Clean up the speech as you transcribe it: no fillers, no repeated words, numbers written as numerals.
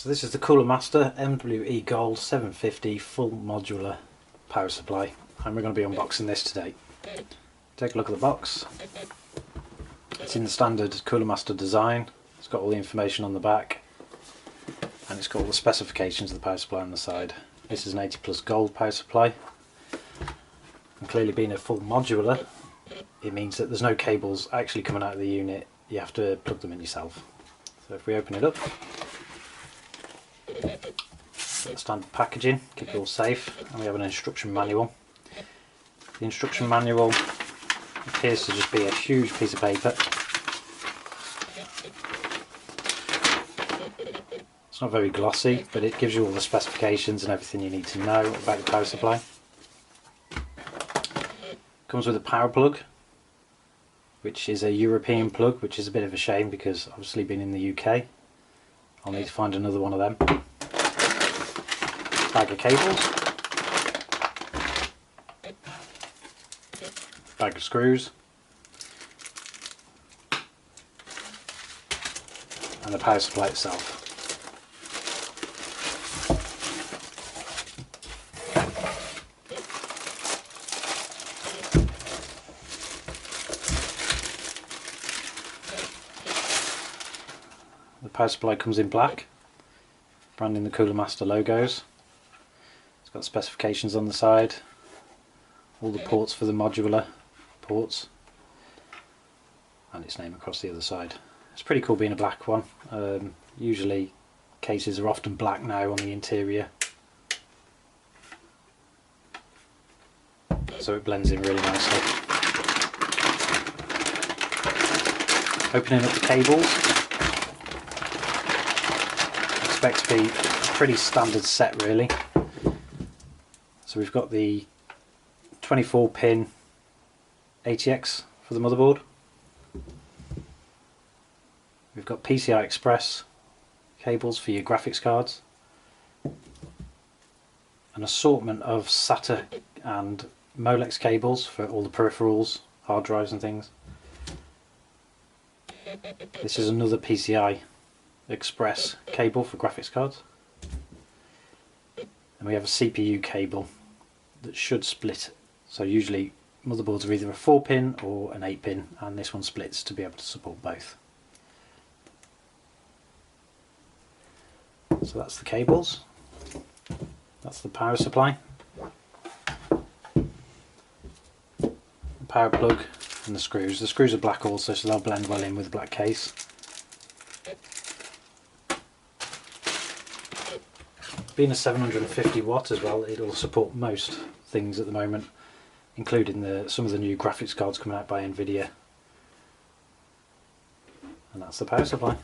So this is the Cooler Master MWE Gold 750 full modular power supply, and we're going to be unboxing this today. Take a look at the box. It's in the standard Cooler Master design. It's got all the information on the back and it's got all the specifications of the power supply on the side. This is an 80 plus gold power supply, and clearly being a full modular, it means that there's no cables actually coming out of the unit. You have to plug them in yourself. So if we open it up, got the standard packaging, keep it all safe, and we have an instruction manual. The instruction manual appears to just be a huge piece of paper. It's not very glossy, but it gives you all the specifications and everything you need to know about the power supply. Comes with a power plug, which is a European plug, which is a bit of a shame because obviously being in the UK I'll need to find another one of them. Bag of cables, bag of screws, and the power supply itself. The power supply comes in black, branding the Cooler Master logos. It's got specifications on the side, all the ports for the modular ports, and its name across the other side. It's pretty cool being a black one. Usually cases are often black now on the interior, so it blends in really nicely. Opening up the cables, expect to be a pretty standard set really. So we've got the 24 pin ATX for the motherboard. We've got PCI Express cables for your graphics cards. An assortment of SATA and Molex cables for all the peripherals, hard drives and things. This is another PCI Express cable for graphics cards. And we have a CPU cable that should split. So usually motherboards are either a 4-pin or an 8-pin, and this one splits to be able to support both. So that's the cables, that's the power supply, the power plug and the screws. The screws are black also, so they'll blend well in with the black case. Being a 750 watt as well, it'll support most things at the moment, including some of the new graphics cards coming out by Nvidia. And that's the power supply.